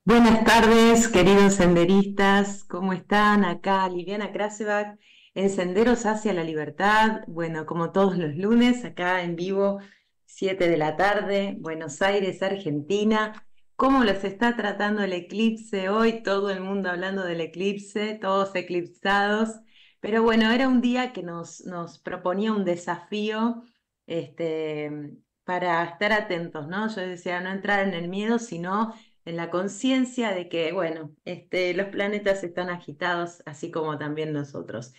Buenas tardes, queridos senderistas, ¿cómo están? Acá Liliana Krasevak en Senderos hacia la Libertad. Bueno, como todos los lunes, acá en vivo, 7 de la tarde, Buenos Aires, Argentina. ¿Cómo los está tratando el eclipse hoy? Todo el mundo hablando del eclipse, todos eclipsados. Pero bueno, era un día que nos proponía un desafío para estar atentos, ¿no? Yo decía, no entrar en el miedo, sino en la conciencia de que, bueno, los planetas están agitados, así como también nosotros.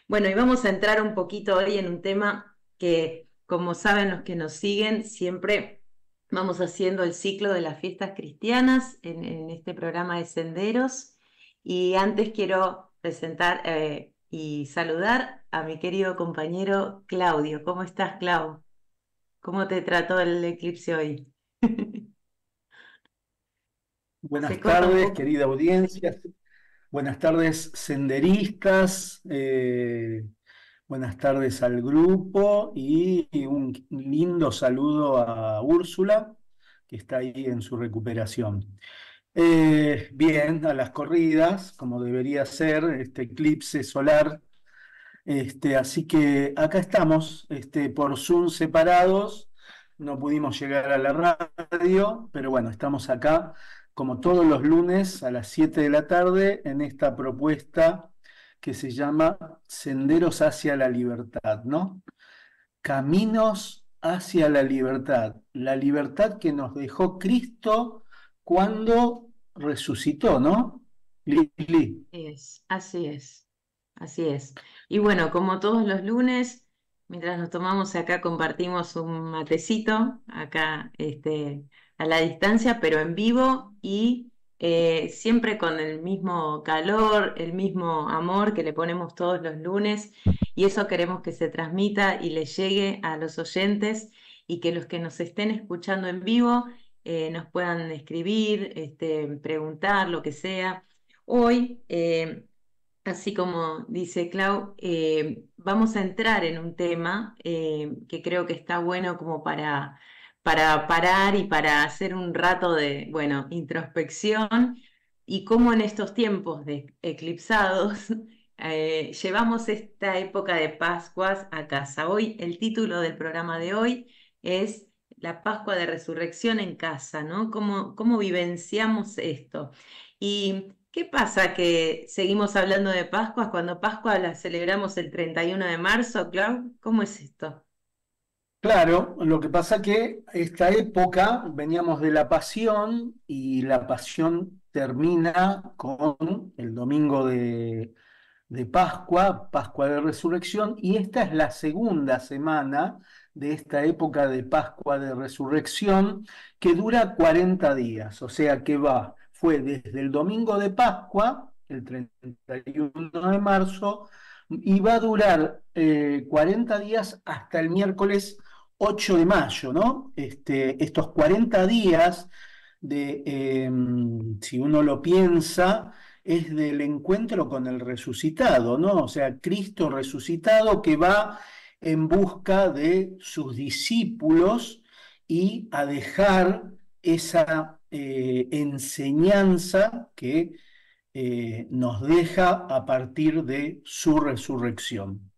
Bueno, y vamos a entrar un poquito hoy en un tema que, como saben los que nos siguen, siempre vamos haciendo el ciclo de las fiestas cristianas en este programa de Senderos. Y antes quiero presentar y saludar a mi querido compañero Claudio. ¿Cómo estás, Clau? ¿Cómo te trató el eclipse hoy? Se Buenas corta un tardes, poco. querida audiencia. Buenas tardes, senderistas. Buenas tardes al grupo y un lindo saludo a Úrsula, que está ahí en su recuperación. Bien, a las corridas, como debería ser, este eclipse solar. Así que acá estamos, por Zoom separados, no pudimos llegar a la radio, pero bueno, estamos acá como todos los lunes a las 7 de la tarde en esta propuesta que se llama Senderos hacia la Libertad, ¿no? Caminos hacia la libertad que nos dejó Cristo cuando resucitó, ¿no? Lili. Así es, así es. Y bueno, como todos los lunes, mientras nos tomamos acá, compartimos un matecito, acá a la distancia, pero en vivo y siempre con el mismo calor, el mismo amor que le ponemos todos los lunes. Y eso queremos que se transmita y le llegue a los oyentes y que los que nos estén escuchando en vivo nos puedan escribir, preguntar, lo que sea. Hoy, así como dice Clau, vamos a entrar en un tema que creo que está bueno como para parar y para hacer un rato de, bueno, introspección y cómo en estos tiempos de eclipsados llevamos esta época de Pascuas a casa. Hoy, el título del programa de hoy es La Pascua de Resurrección en casa, ¿no? ¿Cómo vivenciamos esto? ¿Y qué pasa que seguimos hablando de Pascuas cuando Pascua la celebramos el 31 de marzo, Clau? ¿Cómo es esto? Claro, lo que pasa que esta época veníamos de la Pasión y la Pasión termina con el domingo de Pascua, Pascua de Resurrección, y esta es la segunda semana de esta época de Pascua de Resurrección que dura 40 días, o sea que fue desde el domingo de Pascua, el 31 de marzo, y va a durar 40 días hasta el miércoles 8 de mayo, ¿no? Estos 40 días si uno lo piensa, es del encuentro con el resucitado, ¿no? O sea, Cristo resucitado que va en busca de sus discípulos y a dejar esa enseñanza que nos deja a partir de su resurrección.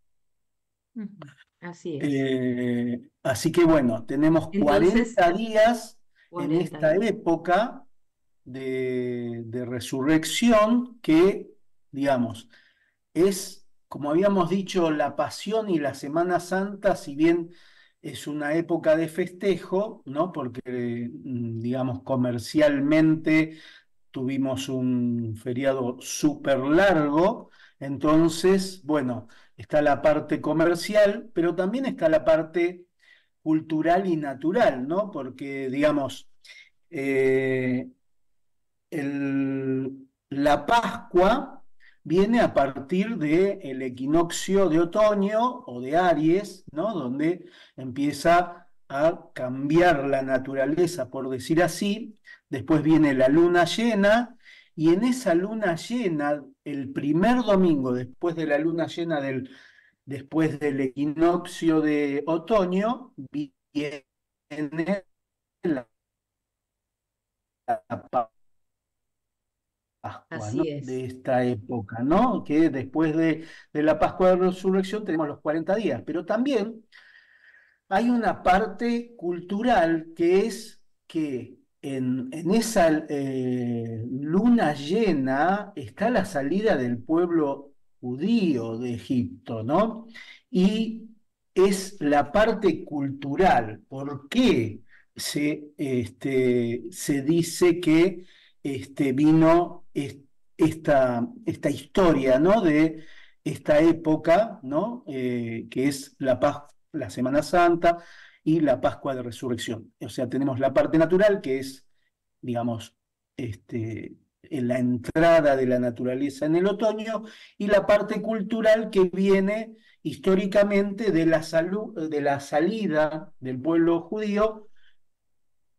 Ujú. Así es. Así que bueno, tenemos Entonces, 40 días en 40 esta días. época de resurrección que, digamos, es, como habíamos dicho, la Pasión y la Semana Santa, si bien es una época de festejo, ¿no? Porque, digamos, comercialmente tuvimos un feriado súper largo, entonces, bueno, está la parte comercial, pero también está la parte cultural y natural, ¿no? Porque, digamos, eh, la Pascua viene a partir del equinoccio de otoño o de Aries, ¿no? Donde empieza a cambiar la naturaleza, por decir así. Después viene la luna llena y en esa luna llena, el primer domingo después de la luna llena después del equinoccio de otoño, viene la esta época, ¿no? Que después de la Pascua de Resurrección tenemos los 40 días, pero también hay una parte cultural que es que en esa luna llena está la salida del pueblo judío de Egipto, ¿no? Y es la parte cultural. ¿Por qué se dice que vino esta historia, ¿no? De esta época, ¿no? Que es la paz, la Semana Santa y la Pascua de Resurrección. O sea, tenemos la parte natural, que es, digamos, en la entrada de la naturaleza en el otoño, y la parte cultural que viene históricamente de la salida del pueblo judío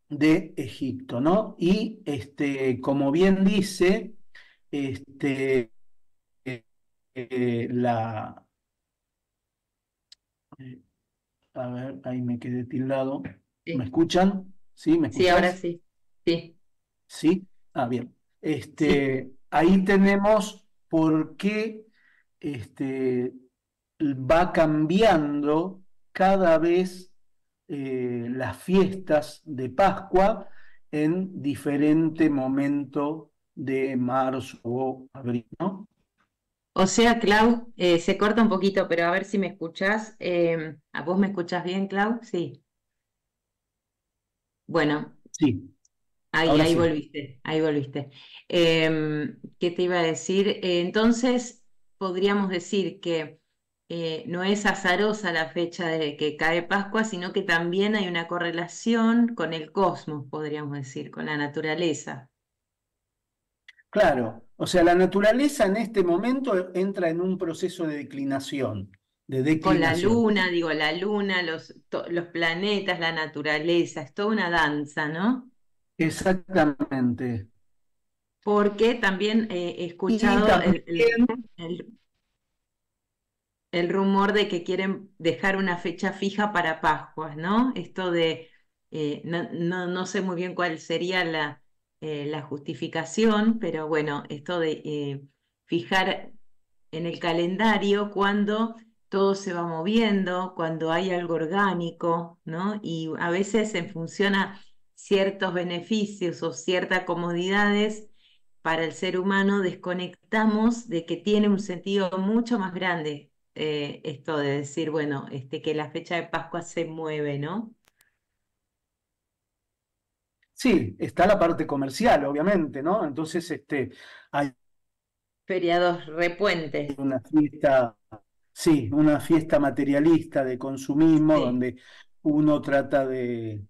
de Egipto, ¿no? Y como bien dice, este, la, eh, a ver, ahí me quedé tildado. ¿Me Sí, escuchan? ¿Sí? ¿Me sí, ahora escuchás? sí. Sí, Sí. Ah, bien. sí. Ahí tenemos por qué este, va cambiando cada vez las fiestas de Pascua en diferente momento de marzo o abril, ¿no? O sea, Clau, se corta un poquito, pero a ver si me escuchás. ¿A vos me escuchás bien, Clau? Sí. Bueno, Sí, ahí, ahora ahí sí. volviste, ahí volviste. ¿Qué te iba a decir? Entonces, podríamos decir que no es azarosa la fecha de que cae Pascua, sino que también hay una correlación con el cosmos, podríamos decir, con la naturaleza. Claro, o sea, la naturaleza en este momento entra en un proceso de declinación, de Con la declinación. luna, digo, la luna, los planetas, la naturaleza, es toda una danza, ¿no? Exactamente. Porque también he Y escuchado también, el- el rumor de que quieren dejar una fecha fija para Pascuas, ¿no? Esto de, no sé muy bien cuál sería la justificación, pero bueno, esto de fijar en el calendario cuando todo se va moviendo, cuando hay algo orgánico, ¿no? Y a veces en función a ciertos beneficios o ciertas comodidades para el ser humano, desconectamos de que tiene un sentido mucho más grande esto de decir, bueno, que la fecha de Pascua se mueve, ¿no? sí, está la parte comercial, obviamente, ¿no? Entonces, hay Feriados repuentes, una fiesta, sí, una fiesta materialista de consumismo sí. donde uno trata de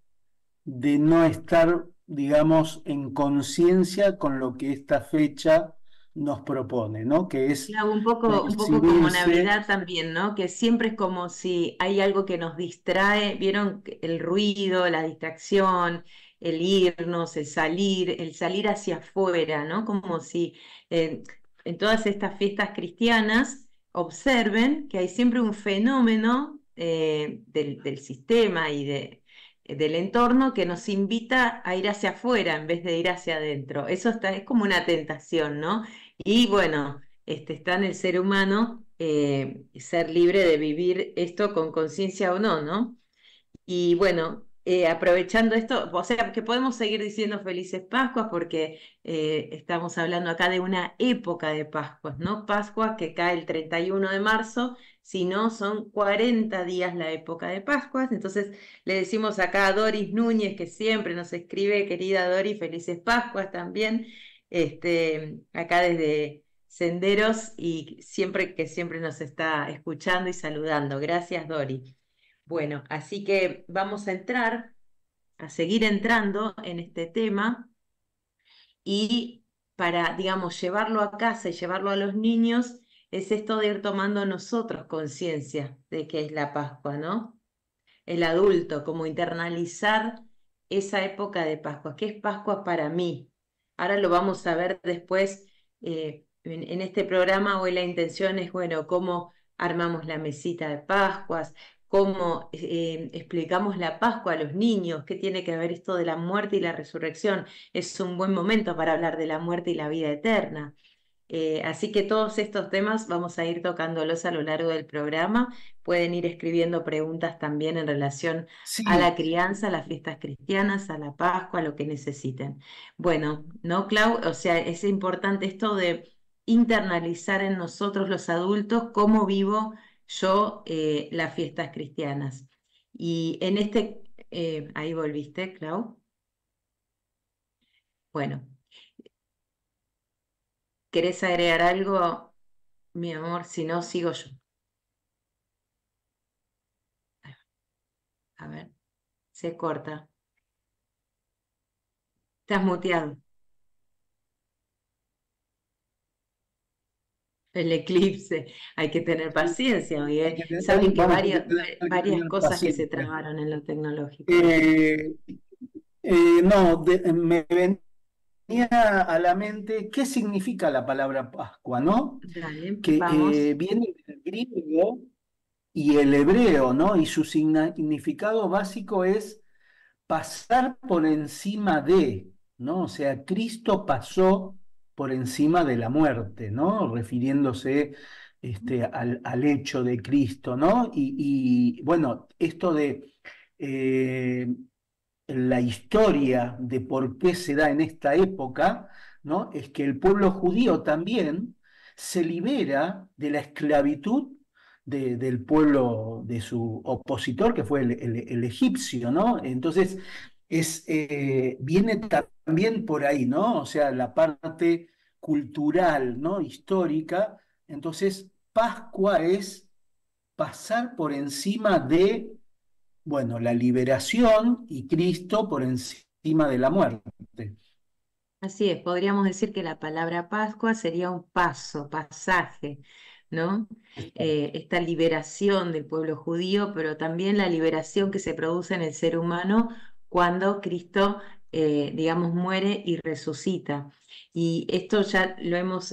no estar, digamos, en conciencia con lo que esta fecha nos propone, ¿no? Que es Claro, un poco como exhibirse. Navidad también, ¿no? Que siempre es como si hay algo que nos distrae, ¿vieron? El ruido, la distracción, el irnos, el salir hacia afuera, ¿no? Como si eh, en todas estas fiestas cristianas observen que hay siempre un fenómeno del sistema y del entorno que nos invita a ir hacia afuera en vez de ir hacia adentro. Eso es como una tentación, ¿no? Y bueno está en el ser humano ser libre de vivir esto con conciencia o no, ¿no? Y bueno, aprovechando esto, o sea, que podemos seguir diciendo felices Pascuas porque estamos hablando acá de una época de Pascuas, ¿no? Pascua que cae el 31 de marzo, si no son 40 días la época de Pascuas. Entonces le decimos acá a Doris Núñez, que siempre nos escribe, querida Doris, felices Pascuas también, acá desde Senderos y siempre nos está escuchando y saludando. Gracias, Doris. Bueno, así que vamos a entrar, a seguir entrando en este tema y para, digamos, llevarlo a casa y llevarlo a los niños, es esto de ir tomando nosotros conciencia de qué es la Pascua, ¿no? El adulto, como internalizar esa época de Pascua. ¿Qué es Pascua para mí? Ahora lo vamos a ver después en este programa. Hoy la intención es, bueno, cómo armamos la mesita de Pascuas, cómo explicamos la Pascua a los niños, qué tiene que ver esto de la muerte y la resurrección. Es un buen momento para hablar de la muerte y la vida eterna. Así que todos estos temas vamos a ir tocándolos a lo largo del programa. Pueden ir escribiendo preguntas también en relación a Sí, la crianza, a las fiestas cristianas, a la Pascua, a lo que necesiten. Bueno, ¿no, Clau? O sea, es importante esto de internalizar en nosotros los adultos cómo vivo yo las fiestas cristianas. Y en ahí volviste, Clau. Bueno, ¿querés agregar algo, mi amor? Si no, sigo yo. A ver, se corta. Estás muteado. El eclipse. Hay que tener sí, paciencia, hay oye. que Saben que vamos a tener que varias tener cosas que se paciencia. trabaron en lo tecnológico. Eh, no, me venía a la mente qué significa la palabra Pascua, ¿no? Dale, Que vamos. viene del griego y el hebreo, ¿no? Y su significado básico es pasar por encima de, ¿no? O sea, Cristo pasó por encima de la muerte, ¿no? Refiriéndose al hecho de Cristo, ¿no? Bueno, esto de eh, la historia de por qué se da en esta época, ¿no? Es que el pueblo judío también se libera de la esclavitud del pueblo, de su opositor, que fue el egipcio, ¿no? Entonces, viene también por ahí, ¿no? O sea, la parte cultural, ¿no? Histórica. Entonces, Pascua es pasar por encima de, bueno, la liberación y Cristo por encima de la muerte. Así es, podríamos decir que la palabra Pascua sería un paso, pasaje, ¿no? Esta liberación del pueblo judío, pero también la liberación que se produce en el ser humano cuando Cristo, digamos, muere y resucita. Y esto ya lo hemos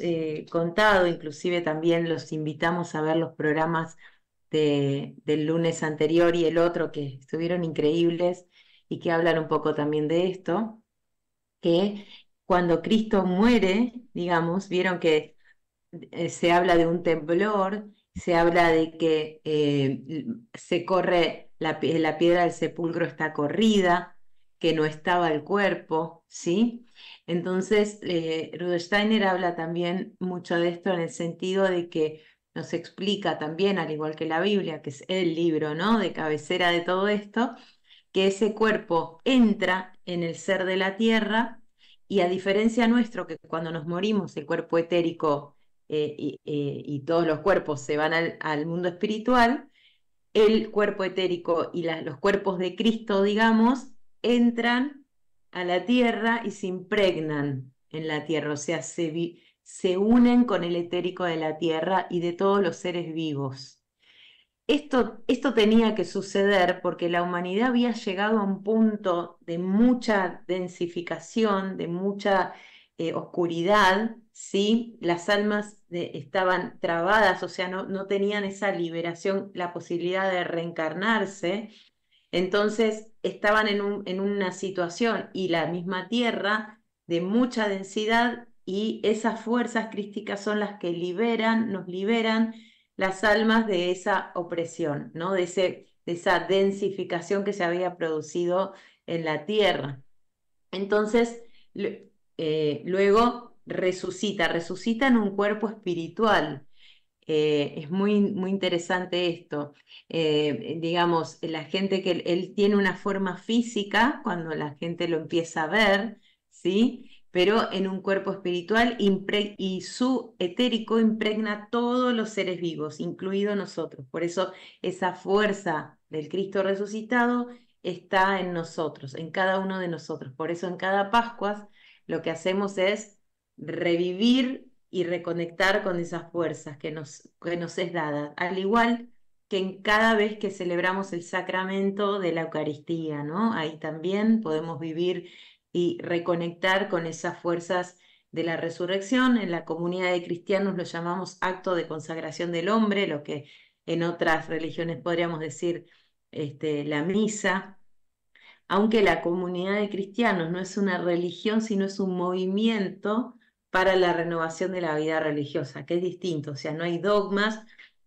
contado, inclusive también los invitamos a ver los programas del lunes anterior y el otro que estuvieron increíbles y que hablan un poco también de esto que cuando Cristo muere, digamos, vieron que se habla de un temblor, se habla de que se corre, la piedra del sepulcro está corrida, que no estaba el cuerpo, ¿sí? Entonces, Rudolf Steiner habla también mucho de esto en el sentido de que nos explica también, al igual que la Biblia, que es el libro, ¿no? De cabecera de todo esto, que ese cuerpo entra en el ser de la tierra y a diferencia nuestro, que cuando nos morimos el cuerpo etérico y todos los cuerpos se van al mundo espiritual, el cuerpo etérico y los cuerpos de Cristo, digamos, entran a la tierra y se impregnan en la tierra, o sea, se unen con el etérico de la tierra y de todos los seres vivos. Esto tenía que suceder porque la humanidad había llegado a un punto de mucha densificación, de mucha oscuridad, ¿sí? Las almas estaban trabadas, o sea, no tenían esa liberación, la posibilidad de reencarnarse. Entonces estaban en una situación y la misma tierra de mucha densidad y esas fuerzas crísticas son las que nos liberan las almas de esa opresión, ¿no? De esa densificación que se había producido en la tierra. Entonces, luego resucita en un cuerpo espiritual. Es muy interesante esto. Digamos, la gente que él tiene una forma física cuando la gente lo empieza a ver, ¿sí? Pero en un cuerpo espiritual y su etérico impregna todos los seres vivos, incluido nosotros. Por eso esa fuerza del Cristo resucitado está en nosotros, en cada uno de nosotros. Por eso en cada Pascua lo que hacemos es revivir y reconectar con esas fuerzas que nos es dada, al igual que en cada vez que celebramos el sacramento de la Eucaristía, ¿no? Ahí también podemos vivir y reconectar con esas fuerzas de la resurrección. En la comunidad de cristianos lo llamamos acto de consagración del hombre, lo que en otras religiones podríamos decir la misa, aunque la comunidad de cristianos no es una religión, sino es un movimiento para la renovación de la vida religiosa, que es distinto, o sea, no hay dogmas,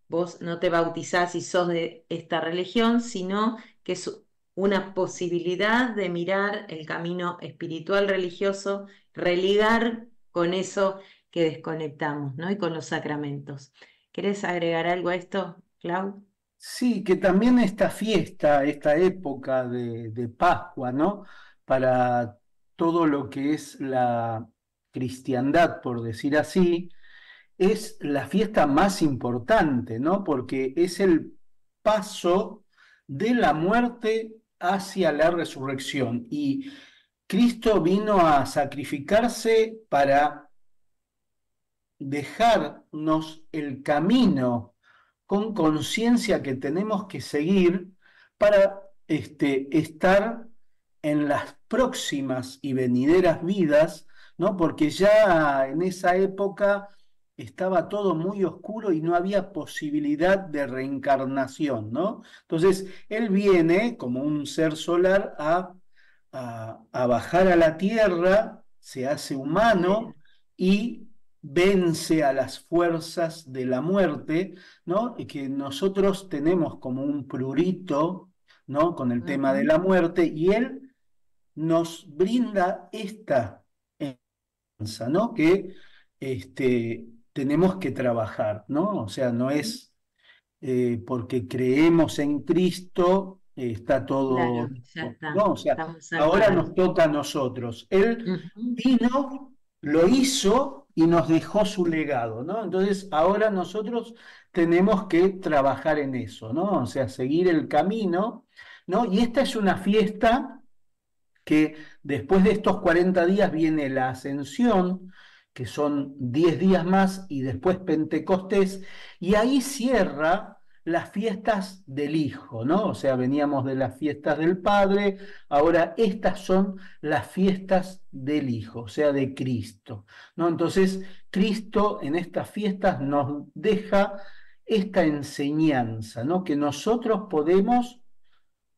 vos no te bautizás si sos de esta religión, sino que es una posibilidad de mirar el camino espiritual religioso, religar con eso que desconectamos, ¿no? Y con los sacramentos. ¿Querés agregar algo a esto, Clau? Sí, que también esta fiesta, esta época de Pascua, ¿no? Para todo lo que es la cristiandad, por decir así, es la fiesta más importante, ¿no? Porque es el paso de la muerte hacia la resurrección. Y Cristo vino a sacrificarse para dejarnos el camino con conciencia que tenemos que seguir para estar en las próximas y venideras vidas, ¿no? Porque ya en esa época estaba todo muy oscuro y no había posibilidad de reencarnación, ¿no? Entonces, él viene como un ser solar a bajar a la tierra, se hace humano y vence a las fuerzas de la muerte, ¿no? Y que nosotros tenemos como un prurito, ¿no? Con el tema de Ujú. la muerte, y él nos brinda esta enseñanza, ¿no? Que tenemos que trabajar, ¿no? O sea, no es porque creemos en Cristo, está todo, Claro, ya está, ¿no? O sea, estamos ahora salvados. nos toca a nosotros. Él Ujú. vino, lo hizo y nos dejó su legado, ¿no? Entonces, ahora nosotros tenemos que trabajar en eso, ¿no? O sea, seguir el camino, ¿no? Y esta es una fiesta que después de estos 40 días viene la ascensión, que son 10 días más, y después Pentecostés, y ahí cierra las fiestas del Hijo, ¿no? O sea, veníamos de las fiestas del Padre, ahora estas son las fiestas del Hijo, o sea, de Cristo, ¿no? Entonces, Cristo en estas fiestas nos deja esta enseñanza, ¿no? Que nosotros podemos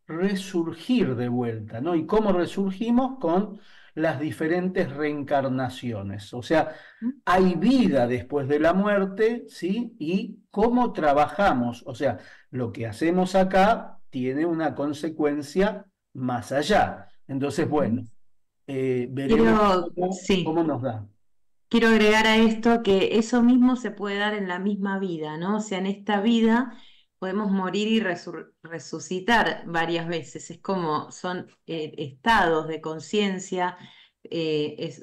resurgir de vuelta, ¿no? ¿Y cómo resurgimos? Con las diferentes reencarnaciones. O sea, hay vida después de la muerte, ¿sí? Y cómo trabajamos. O sea, lo que hacemos acá tiene una consecuencia más allá. Entonces, Ujú. bueno, veremos Sí, cómo nos da. quiero agregar a esto que eso mismo se puede dar en la misma vida, ¿no? O sea, en esta vida podemos morir y resucitar varias veces. Es como son estados de conciencia,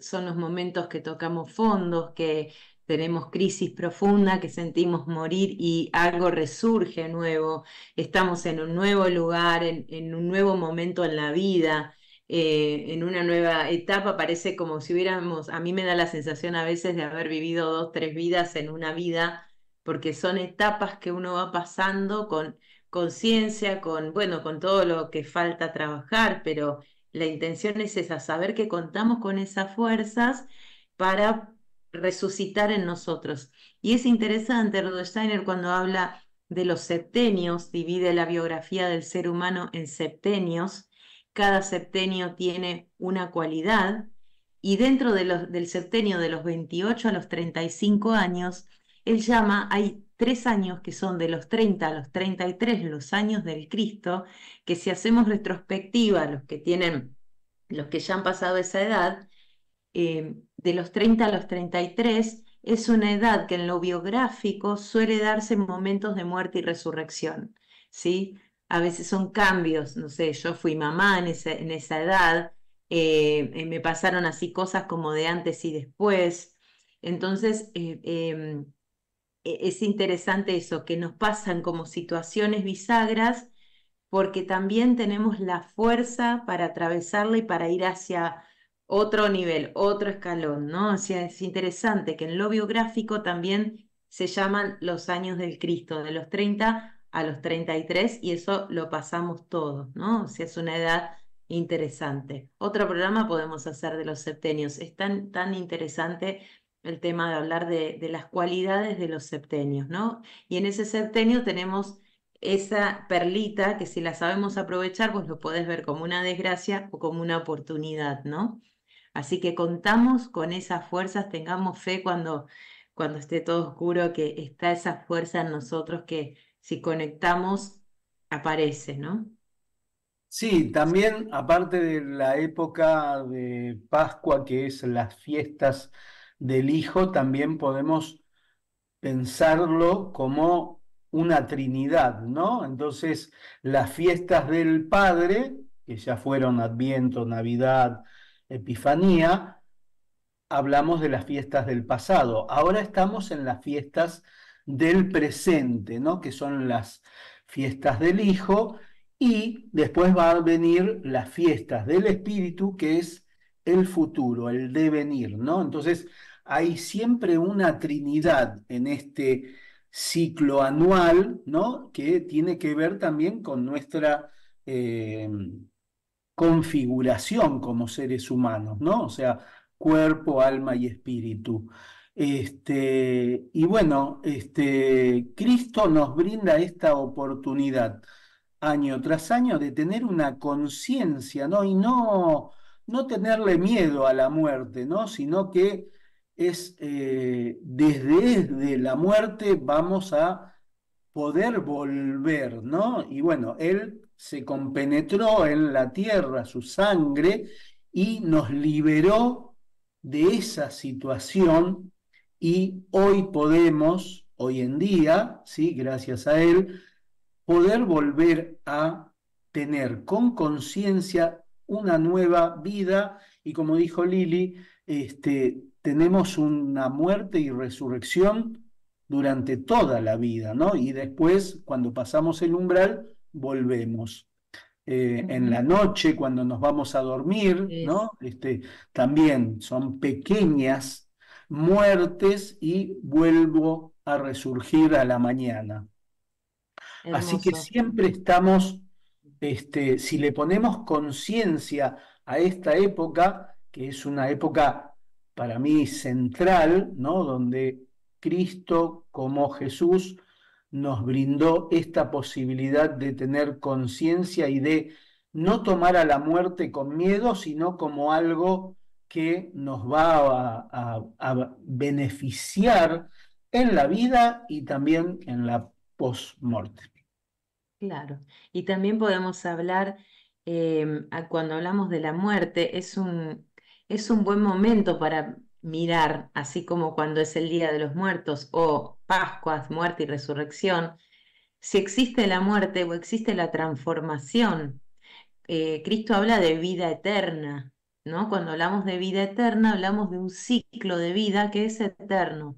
son los momentos que tocamos fondos, que tenemos crisis profunda, que sentimos morir y algo resurge nuevo. Estamos en un nuevo lugar, en un nuevo momento en la vida, en una nueva etapa, parece como si hubiéramos, a mí me da la sensación a veces de haber vivido dos, tres vidas en una vida, porque son etapas que uno va pasando con conciencia, con, bueno, con todo lo que falta trabajar, pero la intención es esa, saber que contamos con esas fuerzas para resucitar en nosotros. Y es interesante, Rudolf Steiner, cuando habla de los septenios, divide la biografía del ser humano en septenios. Cada septenio tiene una cualidad y dentro del septenio de los 28 a los 35 años, él llama, hay 3 años que son de los 30 a los 33, los años del Cristo, que si hacemos retrospectiva, los que ya han pasado esa edad, de los 30 a los 33, es una edad que en lo biográfico suele darse en momentos de muerte y resurrección, ¿sí? A veces son cambios, no sé, yo fui mamá en esa edad, me pasaron así cosas como de antes y después. Entonces, es interesante eso, que nos pasan como situaciones bisagras, porque también tenemos la fuerza para atravesarla y para ir hacia otro nivel, otro escalón, ¿no? O sea, es interesante que en lo biográfico también se llaman los años del Cristo, de los 30 a los 33, y eso lo pasamos todos, ¿no? O sea, es una edad interesante. Otro programa podemos hacer de los septenios. Es tan, tan interesante el tema de hablar de las cualidades de los septenios, ¿no? Y en ese septenio tenemos esa perlita que si la sabemos aprovechar, pues lo podés ver como una desgracia o como una oportunidad, ¿no? Así que contamos con esas fuerzas, tengamos fe cuando esté todo oscuro, que está esa fuerza en nosotros que si conectamos aparece, ¿no? Sí, también aparte de la época de Pascua, que es las fiestas del Hijo, también podemos pensarlo como una Trinidad, ¿no? Entonces, las fiestas del Padre, que ya fueron Adviento, Navidad, Epifanía, hablamos de las fiestas del pasado. Ahora estamos en las fiestas del presente, ¿no? Que son las fiestas del Hijo, y después va a venir las fiestas del Espíritu, que es el futuro, el devenir, ¿no? Entonces, hay siempre una trinidad en este ciclo anual, ¿no? Que tiene que ver también con nuestra eh, configuración como seres humanos, ¿no? O sea, cuerpo, alma y espíritu. Y bueno, Cristo nos brinda esta oportunidad año tras año de tener una conciencia, ¿no? Y no tenerle miedo a la muerte, ¿no? Sino que es desde la muerte vamos a poder volver, ¿no? Y bueno, Él se compenetró en la tierra, su sangre, y nos liberó de esa situación y hoy podemos, hoy en día, ¿sí? Gracias a Él, poder volver a tener con conciencia una nueva vida y como dijo Lili, tenemos una muerte y resurrección durante toda la vida, ¿no? Y después, cuando pasamos el umbral, volvemos. En Ujú. la noche, cuando nos vamos a dormir, Es ¿no? También son pequeñas muertes y vuelvo a resurgir a la mañana. Así que hermoso. siempre estamos, si le ponemos conciencia a esta época, que es una época para mí central, ¿no? Donde Cristo como Jesús nos brindó esta posibilidad de tener conciencia y de no tomar a la muerte con miedo, sino como algo que nos va a beneficiar en la vida y también en la post-morte. Claro, y también podemos hablar, cuando hablamos de la muerte, es un buen momento para mirar, así como cuando es el Día de los Muertos o Pascuas, muerte y resurrección, si existe la muerte o existe la transformación. Cristo habla de vida eterna, ¿no? Cuando hablamos de vida eterna, hablamos de un ciclo de vida que es eterno.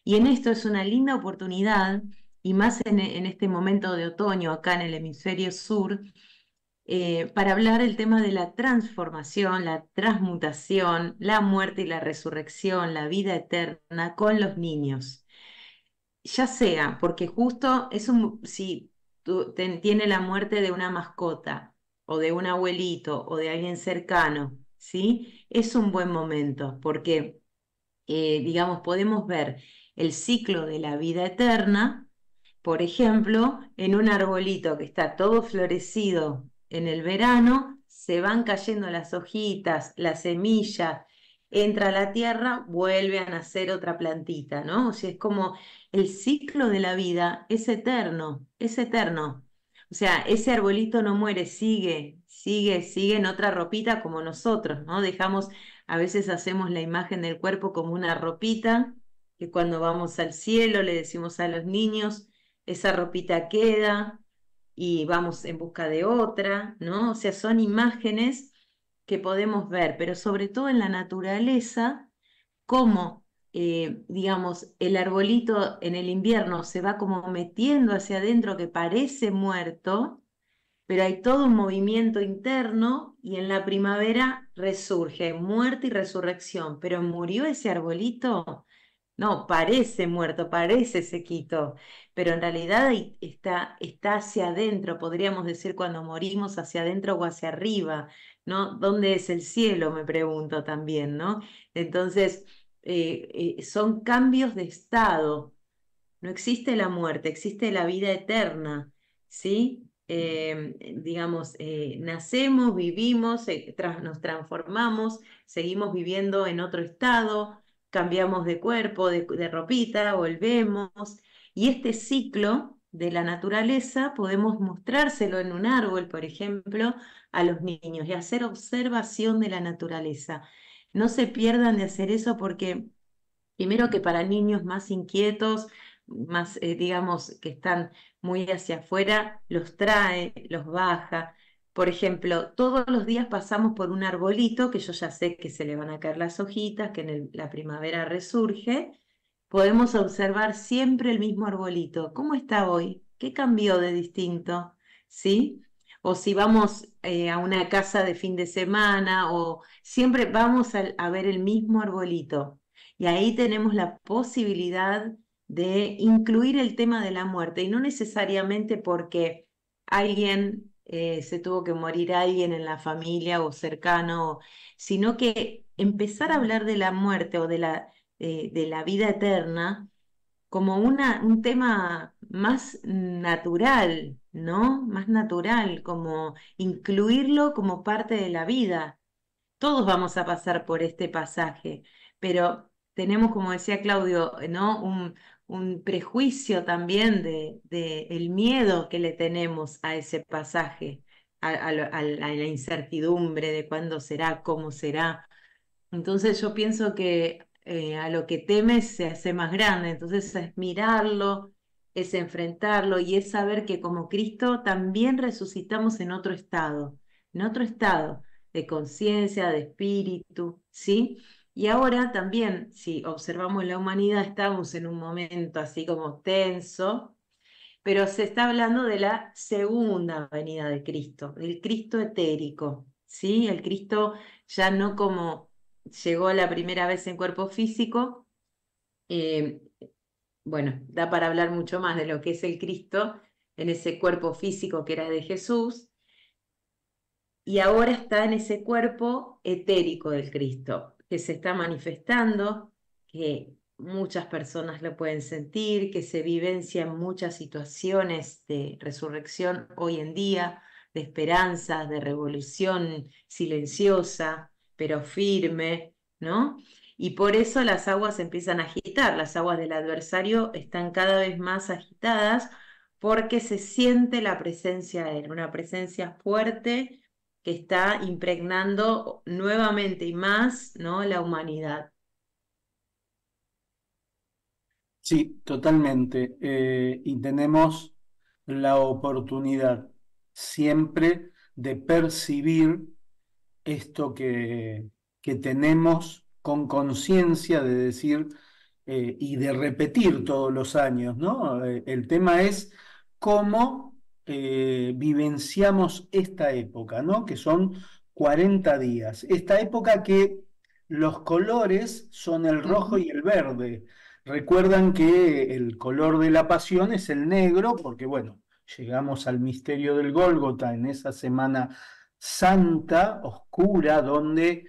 Y en esto es una linda oportunidad, y más en este momento de otoño acá en el hemisferio sur, para hablar el tema de la transformación, la transmutación, la muerte y la resurrección, la vida eterna con los niños. Ya sea porque justo si tiene la muerte de una mascota o de un abuelito o de alguien cercano, ¿sí? Es un buen momento porque digamos, podemos ver el ciclo de la vida eterna, por ejemplo, en un arbolito que está todo florecido en el verano, se van cayendo las hojitas, la semilla, entra a la tierra, vuelve a nacer otra plantita, ¿no? O sea, es como el ciclo de la vida es eterno, es eterno. O sea, ese arbolito no muere, sigue en otra ropita como nosotros, ¿no? A veces hacemos la imagen del cuerpo como una ropita, que cuando vamos al cielo le decimos a los niños, esa ropita queda y vamos en busca de otra, ¿no? O sea, son imágenes que podemos ver, pero sobre todo en la naturaleza, cómo, digamos, el arbolito en el invierno se va como metiendo hacia adentro que parece muerto, pero hay todo un movimiento interno y en la primavera resurge, muerte y resurrección. Pero ¿murió ese arbolito? No, parece muerto, parece sequito, pero en realidad está hacia adentro, podríamos decir cuando morimos hacia adentro o hacia arriba, ¿no? ¿Dónde es el cielo? Me pregunto también, ¿no? Entonces, son cambios de estado. No existe la muerte, existe la vida eterna, ¿sí? digamos, nacemos, vivimos, nos transformamos, seguimos viviendo en otro estado, cambiamos de cuerpo, de ropita, volvemos. Y este ciclo de la naturaleza podemos mostrárselo en un árbol, por ejemplo, a los niños y hacer observación de la naturaleza. No se pierdan de hacer eso porque primero que para niños más inquietos, más, digamos, que están muy hacia afuera, los trae, los baja. Por ejemplo, todos los días pasamos por un arbolito que yo ya sé que se le van a caer las hojitas, que en la primavera resurge. Podemos observar siempre el mismo arbolito. ¿Cómo está hoy? ¿Qué cambió de distinto? ¿Sí? O si vamos a una casa de fin de semana, o siempre vamos a ver el mismo arbolito. Y ahí tenemos la posibilidad de incluir el tema de la muerte, y no necesariamente porque alguien se tuvo que morir alguien en la familia o cercano, sino que empezar a hablar de la muerte o de la vida eterna como un tema más natural, ¿no? Más natural, como incluirlo como parte de la vida. Todos vamos a pasar por este pasaje, pero tenemos, como decía Claudio, ¿no? Un prejuicio también de el miedo que le tenemos a ese pasaje, a la incertidumbre de cuándo será, cómo será. Entonces yo pienso que a lo que temes se hace más grande, entonces es mirarlo, es enfrentarlo y es saber que como Cristo también resucitamos en otro estado de conciencia, de espíritu, ¿sí? Y ahora también, si observamos la humanidad, estamos en un momento así como tenso, pero se está hablando de la segunda venida de Cristo, del Cristo etérico, ¿sí? El Cristo ya no como llegó la primera vez en cuerpo físico, eh, bueno, da para hablar mucho más de lo que es el Cristo en ese cuerpo físico que era de Jesús, y ahora está en ese cuerpo etérico del Cristo, que se está manifestando, que muchas personas lo pueden sentir, que se vivencia en muchas situaciones de resurrección hoy en día, de esperanza, de revolución silenciosa, pero firme, ¿no? Y por eso las aguas se empiezan a agitar, las aguas del adversario están cada vez más agitadas porque se siente la presencia de él, una presencia fuerte que está impregnando nuevamente y más, ¿no?, la humanidad. Sí, totalmente. Y tenemos la oportunidad siempre de percibir esto que tenemos con conciencia de decir y de repetir todos los años, ¿no? El tema es cómo vivenciamos esta época, ¿no? Que son 40 días. Esta época que los colores son el rojo Ujú. y el verde. Recuerdan que el color de la pasión es el negro, porque bueno, llegamos al misterio del Gólgota en esa semana santa, oscura, donde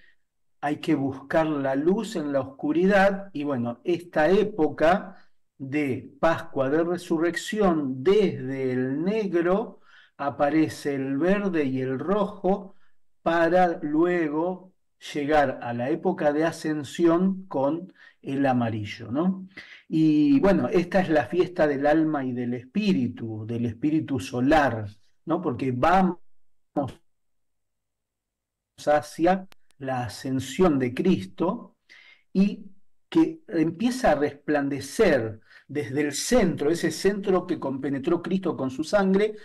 hay que buscar la luz en la oscuridad. Y bueno, esta época de Pascua de Resurrección, desde el negro aparece el verde y el rojo para luego llegar a la época de Ascensión con el amarillo, ¿no? Y bueno, esta es la fiesta del alma y del espíritu solar, ¿no? Porque vamos hacia la ascensión de Cristo y que empieza a resplandecer desde el centro, ese centro que compenetró Cristo con su sangre,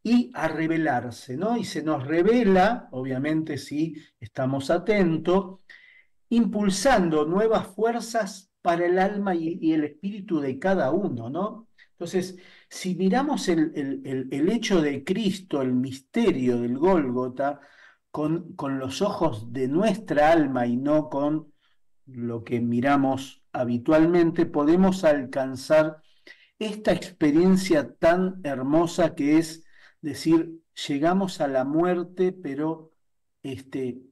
y a revelarse, ¿no? Y se nos revela, obviamente si estamos atentos, impulsando nuevas fuerzas para el alma y el espíritu de cada uno, ¿no? Entonces, si miramos el hecho de Cristo, el misterio del Gólgota, con los ojos de nuestra alma y no con lo que miramos habitualmente, podemos alcanzar esta experiencia tan hermosa que es decir, llegamos a la muerte, pero este,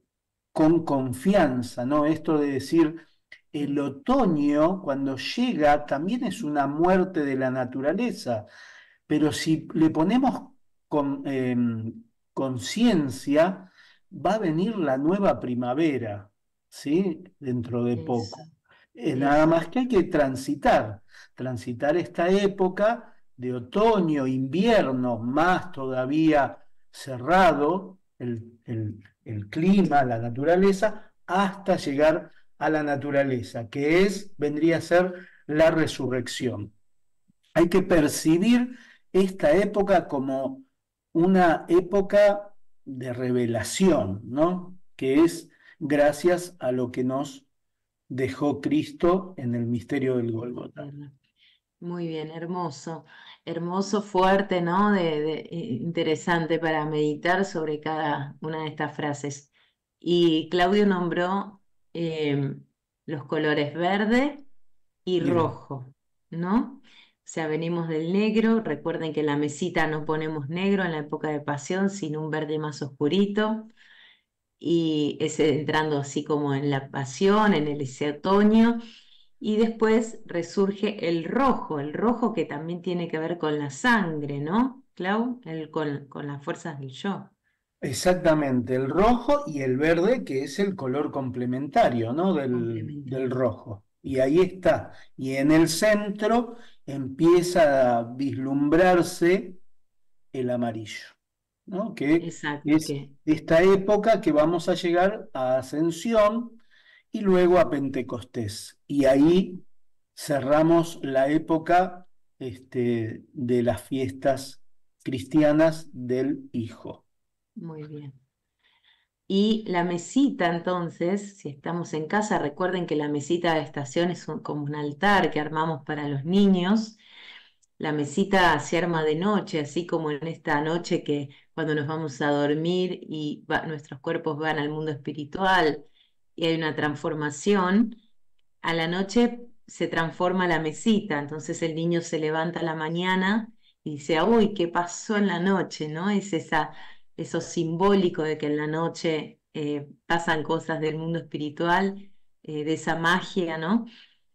con confianza, ¿no? Esto de decir, el otoño, cuando llega, también es una muerte de la naturaleza, pero si le ponemos conciencia, va a venir la nueva primavera, ¿sí? Dentro de Eso, poco. Nada eso, más que hay que transitar esta época de otoño, invierno, más todavía cerrado el clima, la naturaleza, hasta llegar a la naturaleza, que vendría a ser la resurrección. Hay que percibir esta época como una época de revelación, ¿no? Que es gracias a lo que nos dejó Cristo en el misterio del en la Gólgota. tierra. Muy bien, hermoso, hermoso, fuerte, ¿no? Interesante para meditar sobre cada una de estas frases. Y Claudio nombró eh, los colores verde y Bien, rojo, ¿no? O sea, venimos del negro, recuerden que en la mesita no ponemos negro en la época de pasión, sino un verde más oscurito, y ese entrando así como en la pasión, ese otoño. Y después resurge el rojo que también tiene que ver con la sangre, ¿no, Clau? Con las fuerzas del yo, exactamente, el rojo y el verde, que es el color complementario, ¿no? Del complementario. rojo. Y ahí está. Y en el centro empieza a vislumbrarse el amarillo, ¿no? Que Exacto, es que esta época que vamos a llegar a Ascensión y luego a Pentecostés. Y ahí cerramos la época de las fiestas cristianas del Hijo. muy bien. Y la mesita, entonces, si estamos en casa, recuerden que la mesita de estación es como un altar que armamos para los niños. La mesita se arma de noche, así como en esta noche que cuando nos vamos a dormir y nuestros cuerpos van al mundo espiritual y hay una transformación, a la noche se transforma la mesita, entonces el niño se levanta a la mañana y dice, uy, ¿qué pasó en la noche? ¿No? Es eso simbólico de que en la noche pasan cosas del mundo espiritual, de esa magia, ¿no?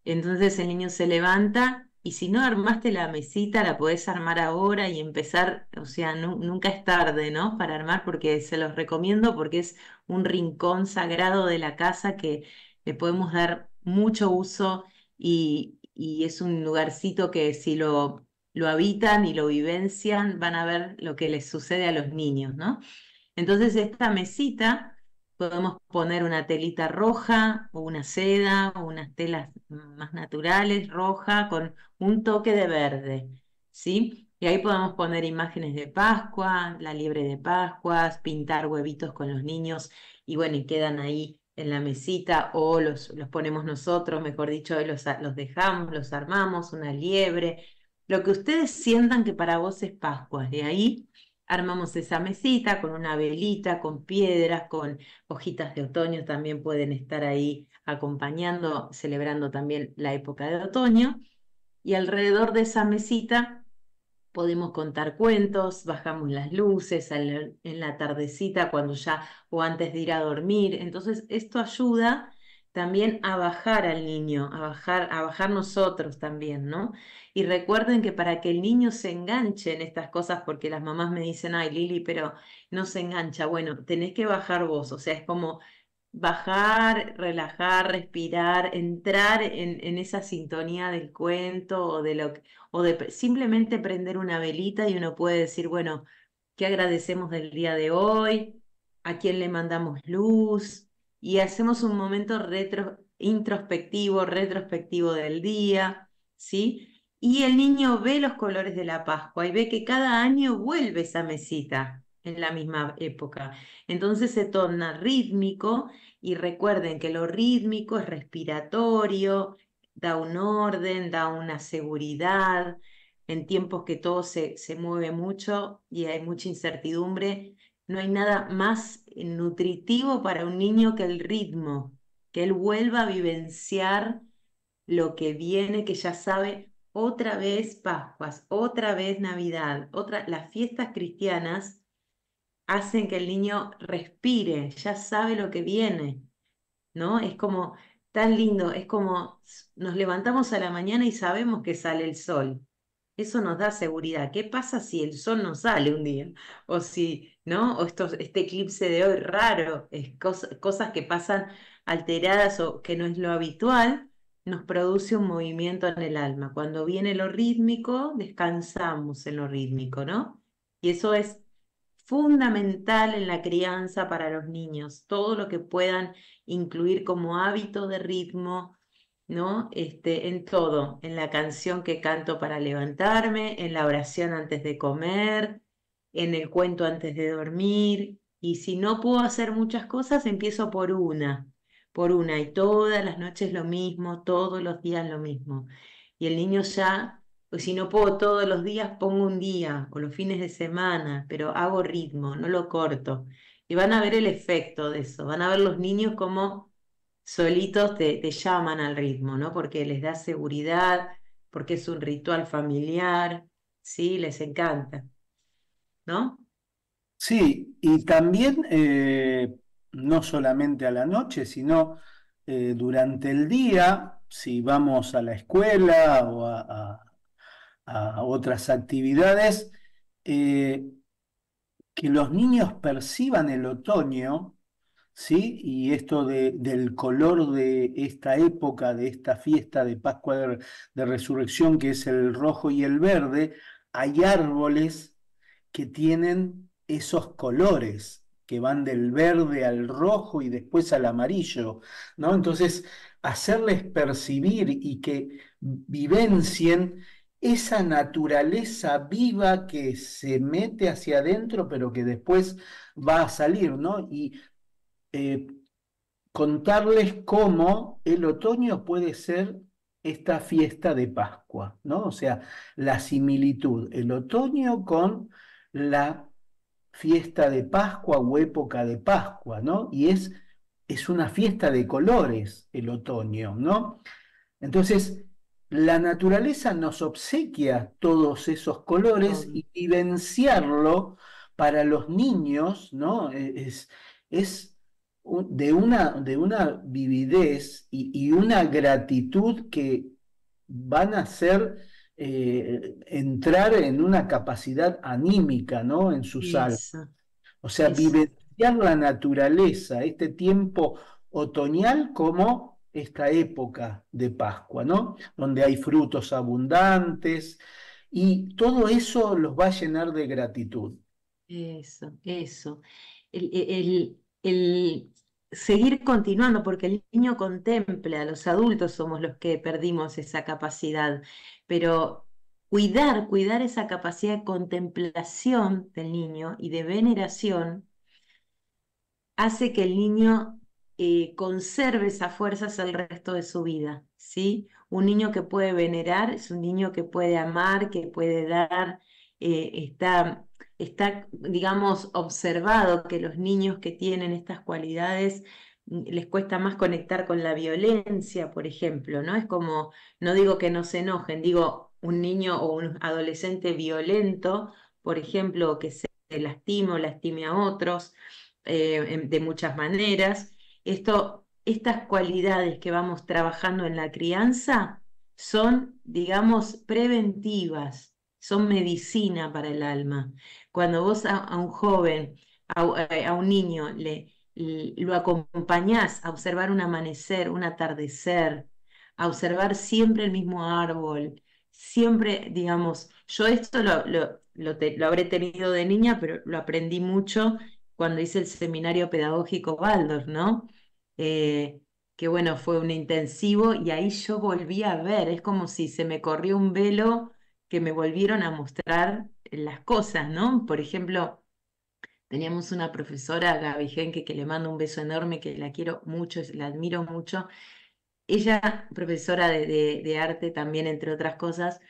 Entonces el niño se levanta y si no armaste la mesita, la podés armar ahora y empezar, o sea, nunca es tarde, ¿no? Para armar, porque se los recomiendo porque es un rincón sagrado de la casa que le podemos dar mucho uso y es un lugarcito que si lo habitan y lo vivencian, van a ver lo que les sucede a los niños, ¿no? Entonces esta mesita podemos poner una telita roja o una seda o unas telas más naturales, roja, con un toque de verde, ¿sí? Y ahí podemos poner imágenes de Pascua, la liebre de Pascuas, pintar huevitos con los niños y bueno, y quedan ahí en la mesita o los ponemos nosotros, mejor dicho, y los dejamos, los armamos, una liebre, lo que ustedes sientan que para vos es Pascua, de ahí armamos esa mesita con una velita, con piedras, con hojitas de otoño, también pueden estar ahí acompañando, celebrando también la época de otoño. Y alrededor de esa mesita podemos contar cuentos, bajamos las luces en la tardecita cuando ya o antes de ir a dormir. Entonces, esto ayuda también a bajar al niño, a bajar nosotros también, ¿no? Y recuerden que para que el niño se enganche en estas cosas, porque las mamás me dicen, ay, Lili, pero no se engancha. Bueno, tenés que bajar vos, o sea, es como bajar, relajar, respirar, entrar en esa sintonía del cuento o de lo que o de simplemente prender una velita y uno puede decir, bueno, ¿qué agradecemos del día de hoy? ¿A quién le mandamos luz? Y hacemos un momento introspectivo, retrospectivo del día, ¿sí? Y el niño ve los colores de la Pascua y ve que cada año vuelve esa mesita en la misma época. Entonces se torna rítmico y recuerden que lo rítmico es respiratorio, da un orden, da una seguridad. En tiempos que todo se mueve mucho y hay mucha incertidumbre, no hay nada más nutritivo para un niño que el ritmo, que él vuelva a vivenciar lo que viene, que ya sabe otra vez Pascuas, otra vez Navidad, las fiestas cristianas hacen que el niño respire, ya sabe lo que viene. ¿No? Es como tan lindo, es como nos levantamos a la mañana y sabemos que sale el sol, Eso nos da seguridad. ¿Qué pasa si el sol no sale un día? O si, ¿no? O este eclipse de hoy raro, cosas que pasan alteradas o que no es lo habitual, nos produce un movimiento en el alma. Cuando viene lo rítmico, descansamos en lo rítmico, ¿no? Y eso es fundamental en la crianza para los niños. Todo lo que puedan incluir como hábito de ritmo, ¿no? En todo, en la canción que canto para levantarme, en la oración antes de comer, en el cuento antes de dormir. Y si no puedo hacer muchas cosas, empiezo por una, y todas las noches lo mismo, todos los días lo mismo. Y el niño ya, pues si no puedo todos los días, pongo un día o los fines de semana, pero hago ritmo, no lo corto. Y van a ver el efecto de eso, van a ver los niños como solitos te llaman al ritmo, ¿no? Porque les da seguridad, porque es un ritual familiar, sí, les encanta, ¿no? Sí, y también no solamente a la noche, sino durante el día, si vamos a la escuela o a otras actividades, eh, que los niños perciban el otoño, ¿sí? Y esto del color de esta época, de esta fiesta de Pascua de Resurrección, que es el rojo y el verde, hay árboles que tienen esos colores, que van del verde al rojo y después al amarillo, ¿no? Entonces, hacerles percibir y que vivencien esa naturaleza viva que se mete hacia adentro, pero que después va a salir, ¿no? Y eh, contarles cómo el otoño puede ser esta fiesta de Pascua, ¿no? O sea, la similitud, el otoño con la fiesta de Pascua o época de Pascua, ¿no? Y es una fiesta de colores el otoño, ¿no? Entonces, la naturaleza nos obsequia todos esos colores Todo. y vivenciarlo para los niños, ¿no? Es de una vividez y una gratitud que van a hacer entrar en una capacidad anímica, ¿no? En sus almas. Eso, O sea, eso. vivenciar la naturaleza, este tiempo otoñal como esta época de Pascua, ¿no? Donde hay frutos abundantes y todo eso los va a llenar de gratitud. Eso, eso. El seguir continuando, porque el niño contempla, los adultos somos los que perdimos esa capacidad, pero cuidar esa capacidad de contemplación del niño y de veneración hace que el niño conserve esas fuerzas el resto de su vida, ¿sí? Un niño que puede venerar es un niño que puede amar, que puede dar, está, digamos, observado que los niños que tienen estas cualidades les cuesta más conectar con la violencia, por ejemplo, ¿no? Es como, no digo que no se enojen, digo, un niño o un adolescente violento, por ejemplo, que se lastime o lastime a otros, de muchas maneras. Estas cualidades que vamos trabajando en la crianza son, digamos, preventivas, son medicina para el alma. Cuando vos a un joven, a un niño, lo acompañás a observar un amanecer, un atardecer, a observar siempre el mismo árbol, siempre, digamos, yo esto lo habré tenido de niña, pero lo aprendí mucho cuando hice el seminario pedagógico Waldorf, ¿no? Eh, que bueno, fue un intensivo y ahí yo volví a ver, es como si se me corrió un velo que me volvieron a mostrar las cosas, ¿no? Por ejemplo, teníamos una profesora, Gaby Genke, que le mando un beso enorme, que la quiero mucho, la admiro mucho. Ella, profesora de arte también, entre otras cosas,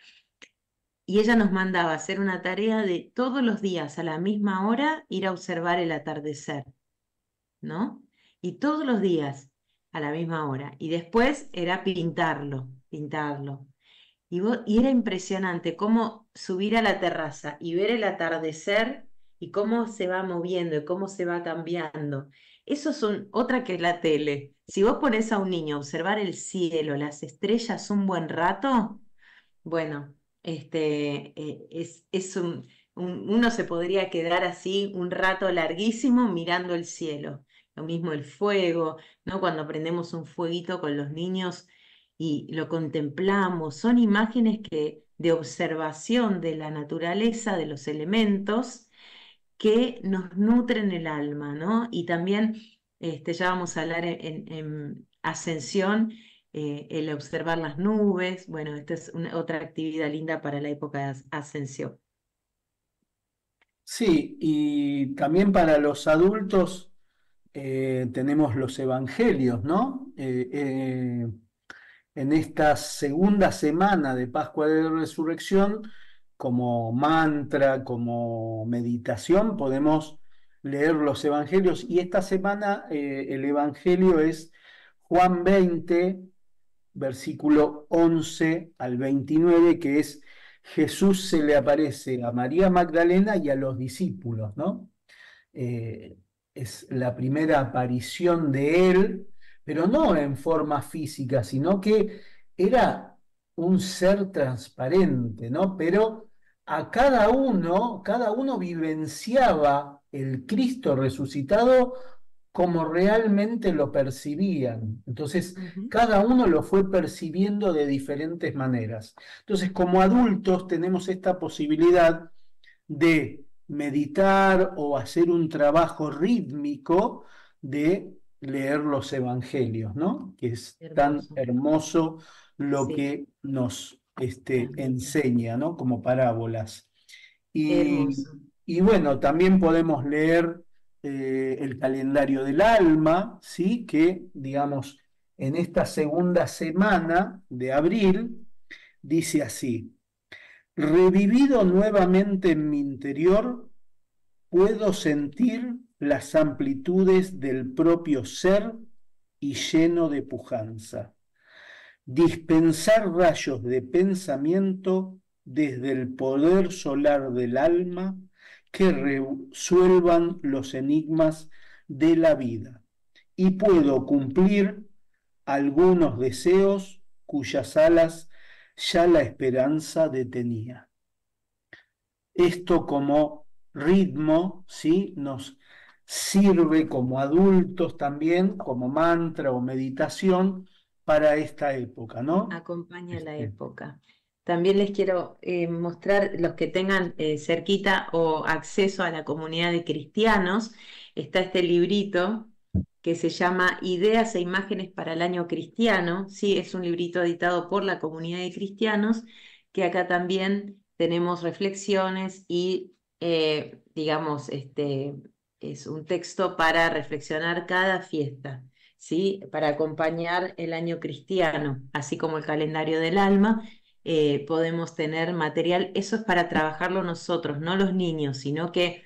y ella nos mandaba a hacer una tarea de todos los días a la misma hora ir a observar el atardecer, ¿no? Y todos los días a la misma hora. Y después era pintarlo, pintarlo. Y era impresionante cómo subir a la terraza y ver el atardecer y cómo se va moviendo y cómo se va cambiando. Eso es otra que es la tele. Si vos pones a un niño a observar el cielo, las estrellas un buen rato, bueno. uno se podría quedar así un rato larguísimo mirando el cielo. Lo mismo el fuego, ¿no? Cuando prendemos un fueguito con los niños y lo contemplamos, son imágenes de observación de la naturaleza, de los elementos que nos nutren el alma, ¿no? Y también ya vamos a hablar en Ascensión, el observar las nubes. Bueno, esta es otra actividad linda para la época de Ascensión. Sí, y también para los adultos tenemos los evangelios, ¿no? En esta segunda semana de Pascua de Resurrección, como mantra, como meditación, podemos leer los evangelios. Y esta semana el evangelio es Juan 20, versículo 11 al 29, que es Jesús se le aparece a María Magdalena y a los discípulos, ¿no? eh, es la primera aparición de él, pero no en forma física, sino que era un ser transparente, ¿no? Pero a cada uno vivenciaba el Cristo resucitado como realmente lo percibían. Entonces, Ujú. cada uno lo fue percibiendo de diferentes maneras. Entonces, como adultos tenemos esta posibilidad de meditar o hacer un trabajo rítmico de leer los evangelios, ¿no? Que es tan Hermoso, hermoso lo sí, que nos transmiten. enseña, ¿no? Como parábolas. Y, Hermoso. y bueno, también podemos leer el calendario del alma, ¿sí? Que, digamos, en esta segunda semana de abril dice así: revivido nuevamente en mi interior, puedo sentir las amplitudes del propio ser y lleno de pujanza. Dispensar rayos de pensamiento desde el poder solar del alma que resuelvan los enigmas de la vida. Y puedo cumplir algunos deseos cuyas alas ya la esperanza detenía. Esto como ritmo, ¿sí? Nos sirve como adultos también, como mantra o meditación para esta época, ¿no? Acompaña la Este, época. También les quiero mostrar, los que tengan cerquita o acceso a la comunidad de cristianos, está este librito que se llama Ideas e Imágenes para el Año Cristiano. Sí, es un librito editado por la comunidad de cristianos, que acá también tenemos reflexiones y, digamos, es un texto para reflexionar cada fiesta. ¿Sí? Para acompañar el año cristiano, así como el calendario del alma, podemos tener material. Eso es para trabajarlo nosotros, no los niños, sino que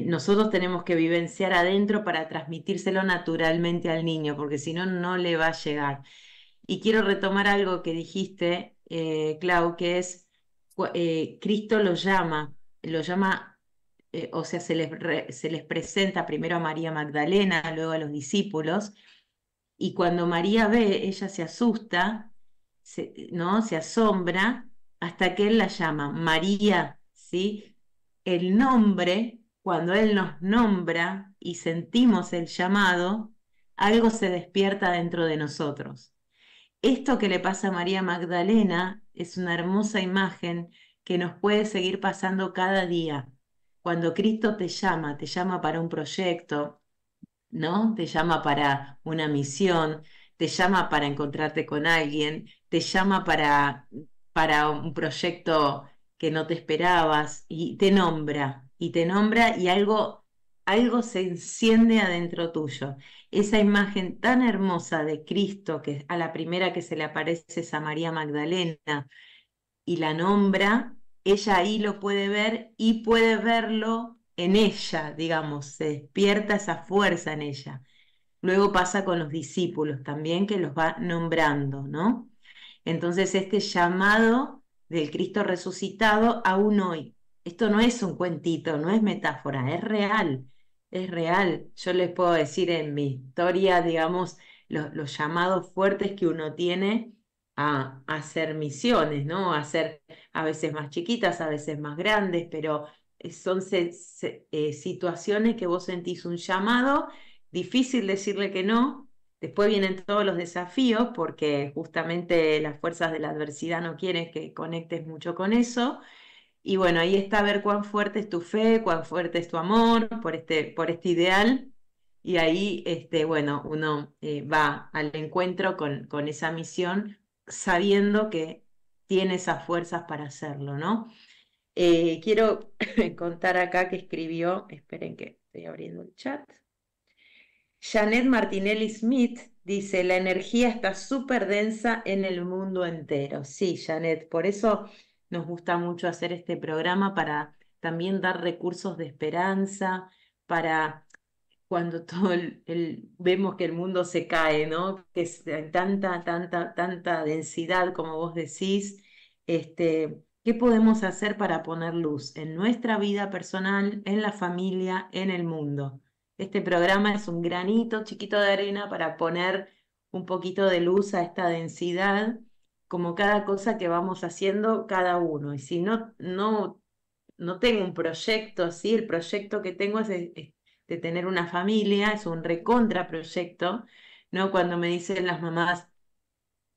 nosotros tenemos que vivenciar adentro para transmitírselo naturalmente al niño, porque si no, no le va a llegar. Y quiero retomar algo que dijiste, Clau, que es, Cristo lo llama, o sea, se les presenta primero a María Magdalena, luego a los discípulos, y cuando María ve, ella se asusta, ¿no? Se asombra, hasta que él la llama María, ¿sí? El nombre, cuando él nos nombra y sentimos el llamado, algo se despierta dentro de nosotros. Esto que le pasa a María Magdalena es una hermosa imagen que nos puede seguir pasando cada día. Cuando Cristo te llama para un proyecto, ¿no? Te llama para una misión, te llama para encontrarte con alguien, te llama para un proyecto que no te esperabas y te nombra y algo se enciende adentro tuyo. Esa imagen tan hermosa de Cristo, que a la primera que se le aparece es a María Magdalena y la nombra, ella ahí lo puede ver y puede verlo en ella, digamos, se despierta esa fuerza en ella. Luego pasa con los discípulos también, que los va nombrando, ¿no? Entonces, este llamado del Cristo resucitado aún hoy. Esto no es un cuentito, no es metáfora, es real, es real. Yo les puedo decir en mi historia, digamos, los llamados fuertes que uno tiene a hacer misiones, ¿no? A hacer a veces más chiquitas, a veces más grandes, pero son situaciones que vos sentís un llamado, difícil decirle que no. Después vienen todos los desafíos porque justamente las fuerzas de la adversidad no quieren que conectes mucho con eso. Y bueno, ahí está ver cuán fuerte es tu fe, cuán fuerte es tu amor por este ideal. Y ahí, bueno, uno va al encuentro con esa misión sabiendo que tiene esas fuerzas para hacerlo, ¿no? Quiero contar acá que escribió, esperen que estoy abriendo el chat. Janet Martinelli Smith dice, la energía está súper densa en el mundo entero. Sí, Janet, por eso nos gusta mucho hacer este programa para también dar recursos de esperanza, para cuando vemos que el mundo se cae, ¿no? Que es tanta densidad, como vos decís, ¿qué podemos hacer para poner luz en nuestra vida personal, en la familia, en el mundo? Este programa es un granito chiquito de arena para poner un poquito de luz a esta densidad, como cada cosa que vamos haciendo cada uno. Y si no tengo un proyecto así, el proyecto que tengo es de tener una familia, es un recontra proyecto, ¿no? Cuando me dicen las mamás,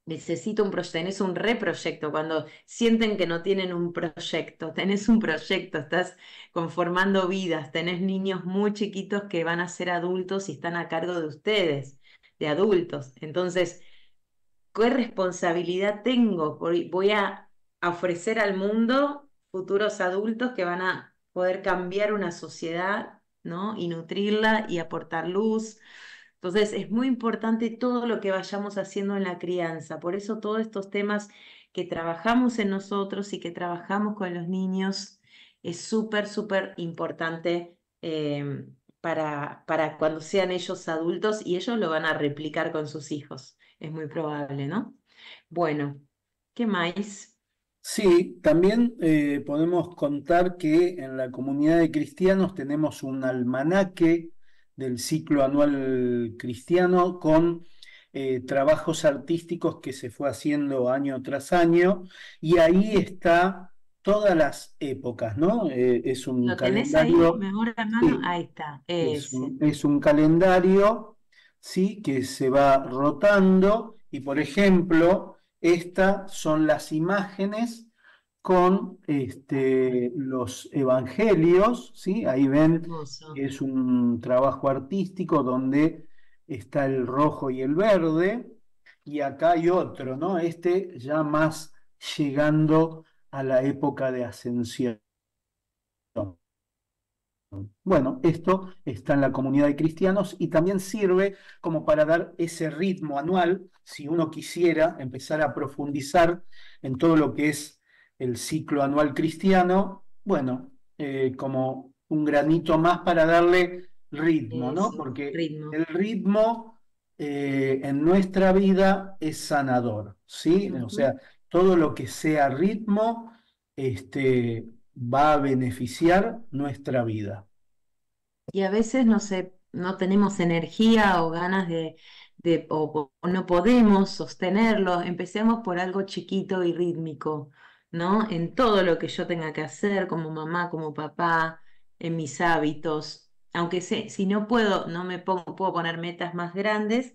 necesito un proyecto, tenés un reproyecto, cuando sienten que no tienen un proyecto, tenés un proyecto, estás conformando vidas, tenés niños muy chiquitos que van a ser adultos y están a cargo de ustedes, de adultos. Entonces, ¿qué responsabilidad tengo? Voy a ofrecer al mundo futuros adultos que van a poder cambiar una sociedad, ¿no? Y nutrirla y aportar luz. Entonces, es muy importante todo lo que vayamos haciendo en la crianza. Por eso todos estos temas que trabajamos en nosotros y que trabajamos con los niños es súper importante para cuando sean ellos adultos y ellos lo van a replicar con sus hijos. Es muy probable, ¿no? Bueno, ¿qué más? Sí, también podemos contar que en la comunidad de cristianos tenemos un almanaque del ciclo anual cristiano con trabajos artísticos que se fue haciendo año tras año y ahí está todas las épocas, ¿no? Es un ¿Lo tenés ahí? calendario, Mejor a mano. sí, Ahí está, ese. es un calendario, ¿sí? Que se va rotando y, por ejemplo, estas son las imágenes con los evangelios, ¿sí? Ahí ven Hermoso. que es un trabajo artístico donde está el rojo y el verde, y acá hay otro, ¿no? Este ya más llegando a la época de ascensión. Bueno, esto está en la comunidad de cristianos y también sirve como para dar ese ritmo anual, si uno quisiera empezar a profundizar en todo lo que es el ciclo anual cristiano, bueno, como un granito más para darle ritmo, ¿no? Eso, Porque ritmo. el ritmo en nuestra vida es sanador, ¿sí? O Ujú. sea, todo lo que sea ritmo, va a beneficiar nuestra vida. Y a veces no sé, no tenemos energía o ganas o no podemos sostenerlo. Empecemos por algo chiquito y rítmico, ¿no? En todo lo que yo tenga que hacer como mamá, como papá, en mis hábitos. Aunque si no puedo, puedo poner metas más grandes,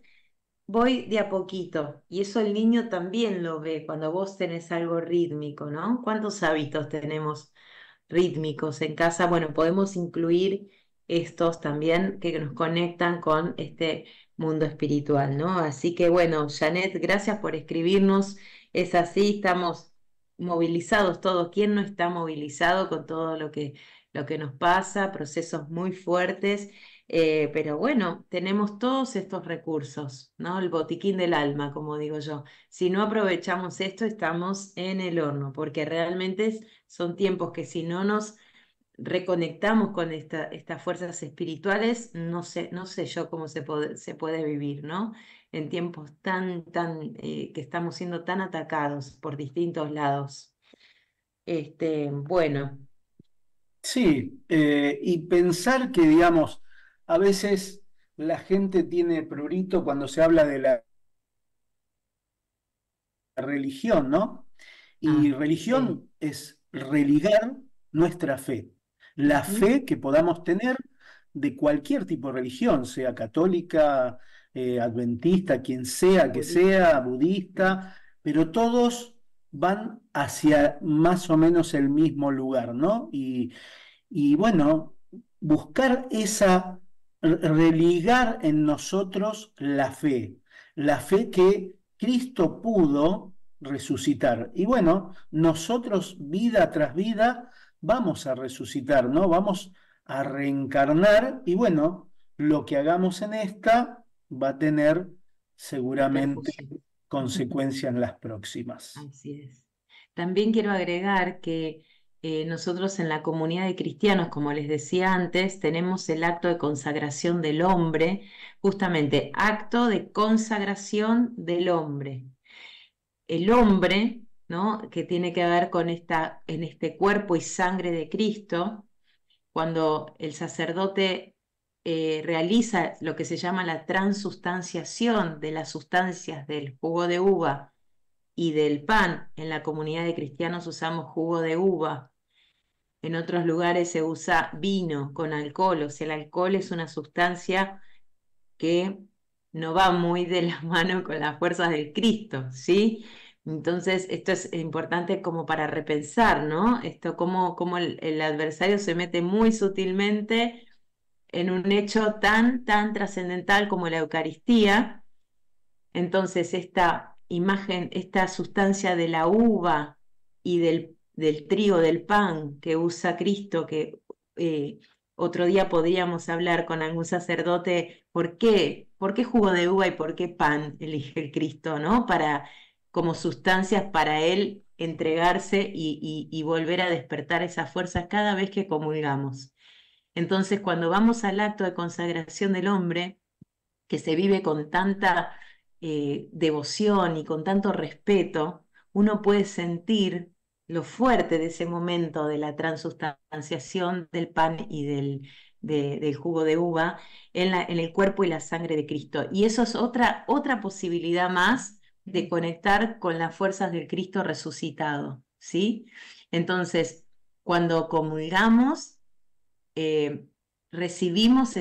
voy de a poquito. Y eso el niño también lo ve cuando vos tenés algo rítmico, ¿no? ¿Cuántos hábitos tenemos rítmicos en casa? Bueno, podemos incluir estos también que nos conectan con este mundo espiritual, ¿no? Así que bueno, Janet, gracias por escribirnos. Es así, estamos movilizados todos. ¿Quién no está movilizado con todo lo que nos pasa? Procesos muy fuertes. Pero bueno, tenemos todos estos recursos, ¿no? El botiquín del alma, como digo yo. Si no aprovechamos esto, estamos en el horno, porque realmente son tiempos que si no nos reconectamos con estas fuerzas espirituales, no sé yo cómo se puede vivir, ¿no? En tiempos que estamos siendo tan atacados por distintos lados. Bueno, Sí, y pensar que, digamos, a veces la gente tiene prurito cuando se habla de la religión, ¿no? Y Ah, sí. religión es religar nuestra fe, la Ujú. fe que podamos tener de cualquier tipo de religión, sea católica, adventista, quien sea que Budista. sea, Sí. budista, pero todos van hacia más o menos el mismo lugar, ¿no? Y bueno, buscar esa, religar en nosotros la fe que Cristo pudo resucitar. Y bueno, nosotros vida tras vida vamos a resucitar, ¿no? Vamos a reencarnar y bueno, lo que hagamos en esta va a tener seguramente Repercusión. consecuencias en las próximas. Así es. También quiero agregar que nosotros en la comunidad de cristianos, como les decía antes, tenemos el acto de consagración del hombre, justamente acto de consagración del hombre. El hombre, ¿no? Que tiene que ver con en este cuerpo y sangre de Cristo, cuando el sacerdote realiza lo que se llama la transustanciación de las sustancias del jugo de uva y del pan. En la comunidad de cristianos usamos jugo de uva. En otros lugares se usa vino con alcohol, o sea, el alcohol es una sustancia que no va muy de la mano con las fuerzas del Cristo, ¿sí? Entonces, esto es importante como para repensar, ¿no? Esto, cómo el adversario se mete muy sutilmente en un hecho tan trascendental como la Eucaristía. Entonces, esta imagen, esta sustancia de la uva y del trigo, del pan que usa Cristo, que eh, otro día podríamos hablar con algún sacerdote, por qué jugo de uva y por qué pan elige el Cristo, ¿no? Como sustancias para él entregarse y volver a despertar esas fuerzas cada vez que comulgamos. Entonces, cuando vamos al acto de consagración del hombre, que se vive con tanta devoción y con tanto respeto, uno puede sentir lo fuerte de ese momento de la transustanciación del pan y del jugo de uva en el cuerpo y la sangre de Cristo. Y eso es otra posibilidad más de conectar con las fuerzas del Cristo resucitado, ¿sí? Entonces, cuando comulgamos, eh, recibimos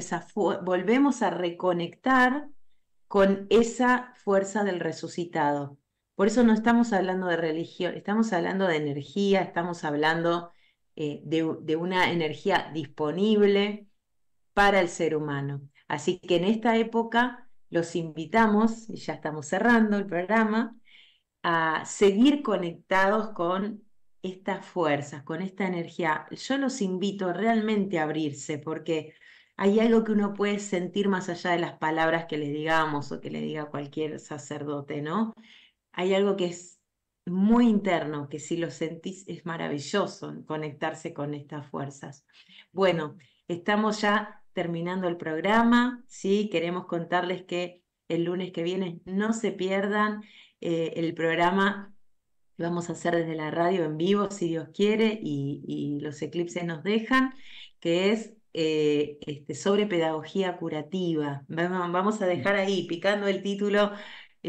volvemos a reconectar con esa fuerza del resucitado. Por eso no estamos hablando de religión, estamos hablando de energía, estamos hablando de una energía disponible para el ser humano. Así que en esta época los invitamos, y ya estamos cerrando el programa, a seguir conectados con estas fuerzas, con esta energía. Yo los invito realmente a abrirse porque hay algo que uno puede sentir más allá de las palabras que le digamos o que le diga cualquier sacerdote, ¿no? Hay algo que es muy interno, que si lo sentís es maravilloso conectarse con estas fuerzas. Bueno, estamos ya terminando el programa, ¿sí? Queremos contarles que el lunes que viene no se pierdan el programa. Lo vamos a hacer desde la radio en vivo, si Dios quiere, y los eclipses nos dejan, que es sobre pedagogía curativa. Vamos a dejar ahí picando el título,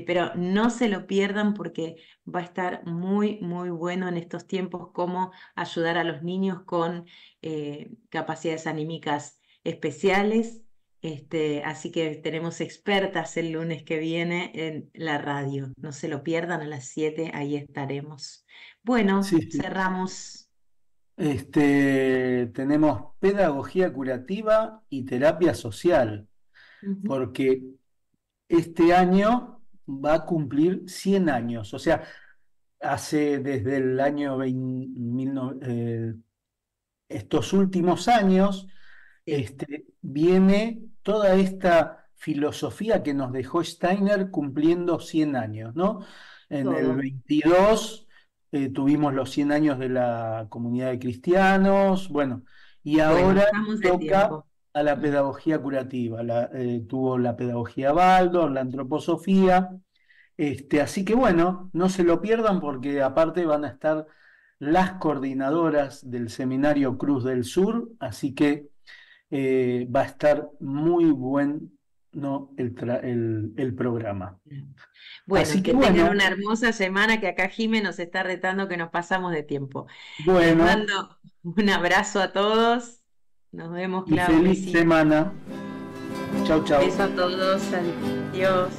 pero no se lo pierdan porque va a estar muy bueno en estos tiempos cómo ayudar a los niños con capacidades anímicas especiales. Así que tenemos expertas el lunes que viene en la radio. No se lo pierdan, a las 7 ahí estaremos. Sí, Bueno, sí. cerramos. Tenemos pedagogía curativa y terapia social, Ujú. porque este año va a cumplir 100 años, o sea, hace desde el año 20 estos últimos años, Sí, viene toda esta filosofía que nos dejó Steiner cumpliendo 100 años, ¿no? En el todo. 22 tuvimos los 100 años de la comunidad de cristianos, bueno, y Bueno, ahora estamos de toca tiempo. a la pedagogía curativa, tuvo la pedagogía Waldorf, la antroposofía, así que bueno, no se lo pierdan porque aparte van a estar las coordinadoras del Seminario Cruz del Sur, así que va a estar muy buen no el programa. Bueno, Así que que tengan bueno, una hermosa semana, que acá Jime nos está retando que nos pasamos de tiempo. Les bueno, mando un abrazo a todos. Nos vemos, y Clau, un feliz besito. semana. Chau, Beso chau. a todos. Adiós.